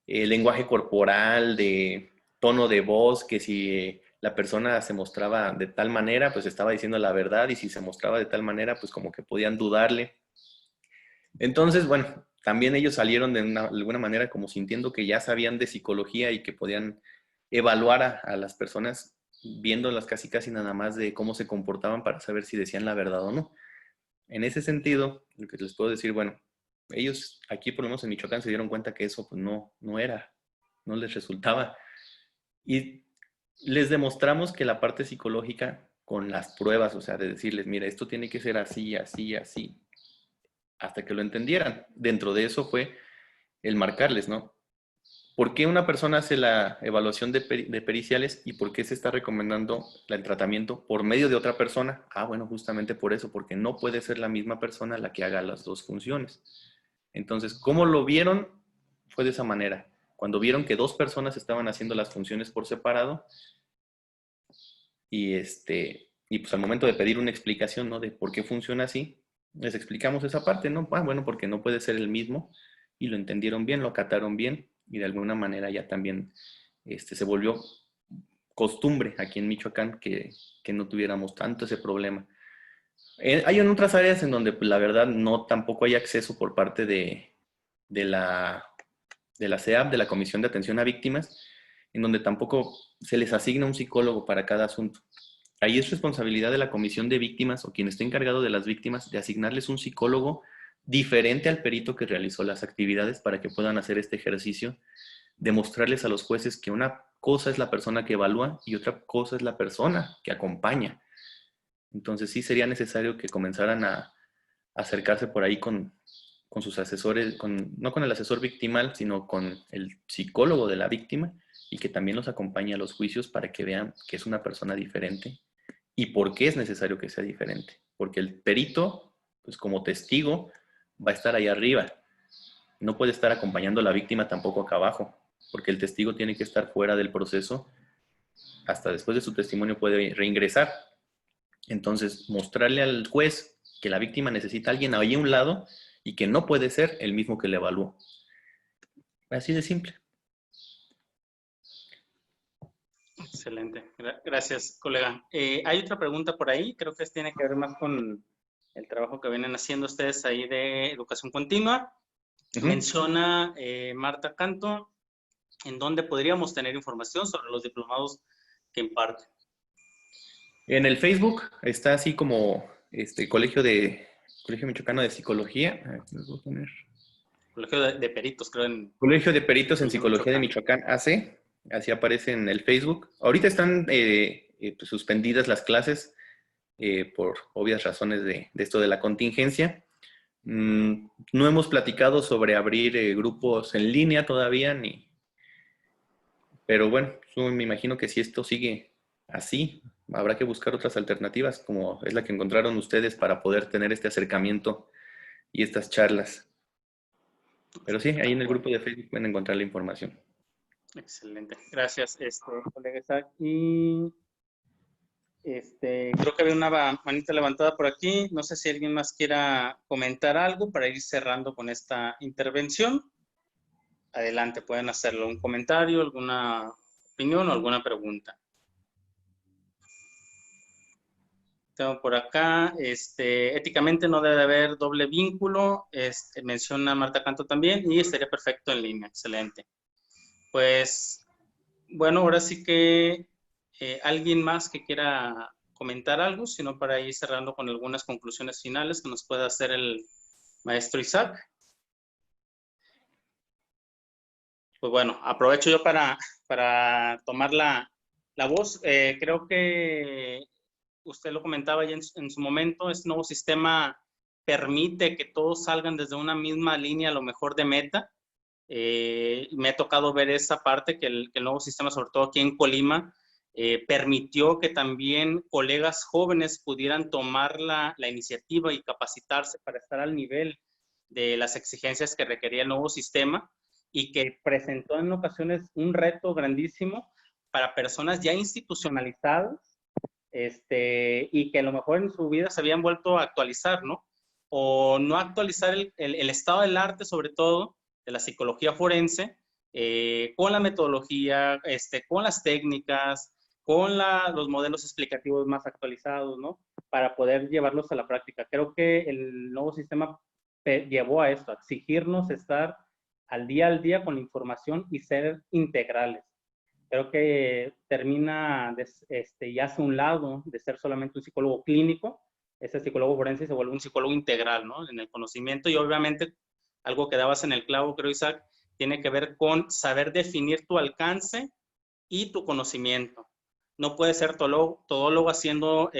lenguaje corporal, de tono de voz, que si la persona se mostraba de tal manera, pues estaba diciendo la verdad, y si se mostraba de tal manera, pues como que podían dudarle. Entonces, bueno, también ellos salieron de alguna manera como sintiendo que ya sabían de psicología y que podían evaluar a las personas viéndolas casi casi nada más de cómo se comportaban para saber si decían la verdad o no. En ese sentido, lo que les puedo decir, bueno, ellos aquí por lo menos en Michoacán se dieron cuenta que eso pues no era, no les resultaba. Y les demostramos que la parte psicológica con las pruebas, o sea, de decirles, mira, esto tiene que ser así, así, así, hasta que lo entendieran. Dentro de eso fue el marcarles, ¿no? ¿Por qué una persona hace la evaluación de periciales y por qué se está recomendando el tratamiento por medio de otra persona? Ah, bueno, justamente por eso, porque no puede ser la misma persona la que haga las dos funciones. Entonces, ¿cómo lo vieron? Fue de esa manera. Cuando vieron que 2 personas estaban haciendo las funciones por separado y pues al momento de pedir una explicación, ¿no? De por qué funciona así, les explicamos esa parte, ¿no? Ah, bueno, porque no puede ser el mismo, y lo entendieron bien, lo acataron bien, y de alguna manera ya también se volvió costumbre aquí en Michoacán que no tuviéramos tanto ese problema. Hay en otras áreas en donde pues, la verdad no tampoco hay acceso por parte de la CEAP, de la Comisión de Atención a Víctimas, en donde tampoco se les asigna un psicólogo para cada asunto. Ahí es responsabilidad de la Comisión de Víctimas o quien esté encargado de las víctimas de asignarles un psicólogo diferente al perito que realizó las actividades para que puedan hacer este ejercicio, demostrarles a los jueces que una cosa es la persona que evalúa y otra cosa es la persona que acompaña. Entonces sí sería necesario que comenzaran a acercarse por ahí con sus asesores, no con el asesor victimal, sino con el psicólogo de la víctima y que también los acompañe a los juicios para que vean que es una persona diferente y por qué es necesario que sea diferente. Porque el perito, pues como testigo, va a estar ahí arriba. No puede estar acompañando a la víctima tampoco acá abajo, porque el testigo tiene que estar fuera del proceso. Hasta después de su testimonio puede reingresar. Entonces, mostrarle al juez que la víctima necesita a alguien ahí a un lado y que no puede ser el mismo que le evaluó. Así de simple. Excelente. Gracias, colega. Hay otra pregunta por ahí, creo que tiene que ver más con el trabajo que vienen haciendo ustedes ahí de educación continua. Menciona Marta Canto, ¿en dónde podríamos tener información sobre los diplomados que imparten? En el Facebook está así como Colegio Michoacano de Psicología. A ver, les voy a poner. Colegio de Peritos, creo. Colegio de Peritos en Psicología de Michoacán, AC. Así aparece en el Facebook. Ahorita están pues, suspendidas las clases por obvias razones de esto de la contingencia. No hemos platicado sobre abrir grupos en línea todavía, pero bueno, yo me imagino que si esto sigue así, habrá que buscar otras alternativas, como es la que encontraron ustedes para poder tener este acercamiento y estas charlas. Pero sí, ahí en el grupo de Facebook pueden encontrar la información. Excelente. Gracias, colega Isaac. Y creo que había una manita levantada por aquí. No sé si alguien más quiera comentar algo para ir cerrando con esta intervención. Adelante, pueden hacerlo. Un comentario, alguna opinión o alguna pregunta. Tengo por acá, éticamente no debe haber doble vínculo, menciona Marta Canto también, y estaría perfecto en línea, excelente. Pues, bueno, ahora sí que alguien más que quiera comentar algo, sino para ir cerrando con algunas conclusiones finales que nos pueda hacer el maestro Isaac. Pues bueno, aprovecho yo para tomar la voz. Creo que usted lo comentaba ya en su momento, este nuevo sistema permite que todos salgan desde una misma línea, a lo mejor de meta. Me ha tocado ver esa parte, que el nuevo sistema, sobre todo aquí en Colima, permitió que también colegas jóvenes pudieran tomar la iniciativa y capacitarse para estar al nivel de las exigencias que requería el nuevo sistema, y que presentó en ocasiones un reto grandísimo para personas ya institucionalizadas, y que a lo mejor en su vida se habían vuelto a actualizar, ¿no? O no actualizar el estado del arte, sobre todo, de la psicología forense, con la metodología, con las técnicas, con los modelos explicativos más actualizados, ¿no? Para poder llevarlos a la práctica. Creo que el nuevo sistema llevó a esto, a exigirnos estar al día con la información y ser integrales. Creo que termina y hace un lado de ser solamente un psicólogo clínico, ese psicólogo forense se vuelve un psicólogo integral, ¿no? En el conocimiento, y obviamente algo que dabas en el clavo, creo, Isaac, tiene que ver con saber definir tu alcance y tu conocimiento. No puede ser todólogo haciendo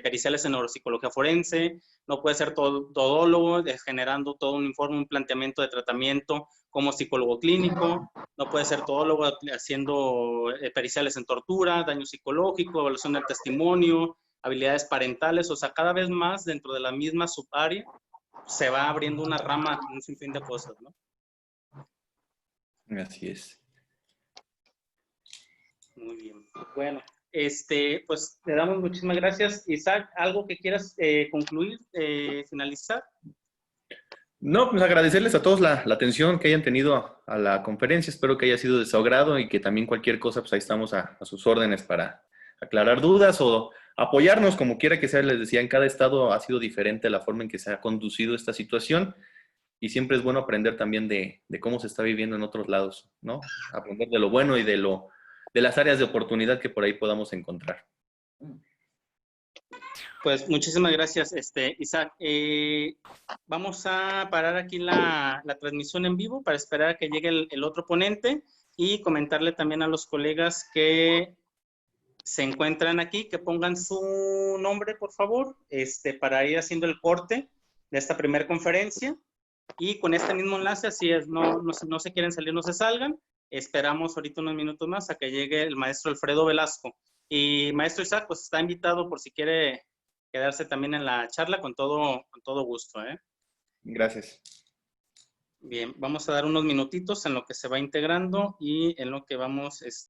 periciales en neuropsicología forense, no puede ser todólogo generando todo un informe, un planteamiento de tratamiento como psicólogo clínico, no puede ser todólogo haciendo periciales en tortura, daño psicológico, evaluación del testimonio, habilidades parentales. O sea, cada vez más dentro de la misma subárea se va abriendo una rama, un sinfín de cosas, ¿no? Así es. Muy bien. Bueno, pues le damos muchísimas gracias. Isaac, ¿algo que quieras concluir, finalizar? No, pues agradecerles a todos la atención que hayan tenido a la conferencia. Espero que haya sido de su agrado y que también cualquier cosa, pues ahí estamos a sus órdenes para aclarar dudas o apoyarnos, como quiera que sea. Les decía, en cada estado ha sido diferente la forma en que se ha conducido esta situación y siempre es bueno aprender también de cómo se está viviendo en otros lados, ¿no? Aprender de lo bueno y de las áreas de oportunidad que por ahí podamos encontrar. Pues muchísimas gracias, Isaac. Vamos a parar aquí la transmisión en vivo para esperar a que llegue el otro ponente y comentarle también a los colegas que se encuentran aquí, que pongan su nombre, por favor, para ir haciendo el corte de esta primera conferencia. Y con este mismo enlace, así es, no se quieren salir, no se salgan. Esperamos ahorita unos minutos más a que llegue el maestro Alfredo Velasco. Y maestro Isaac, pues está invitado por si quiere quedarse también en la charla con todo gusto, ¿eh? Gracias. Bien, vamos a dar unos minutitos en lo que se va integrando y en lo que vamos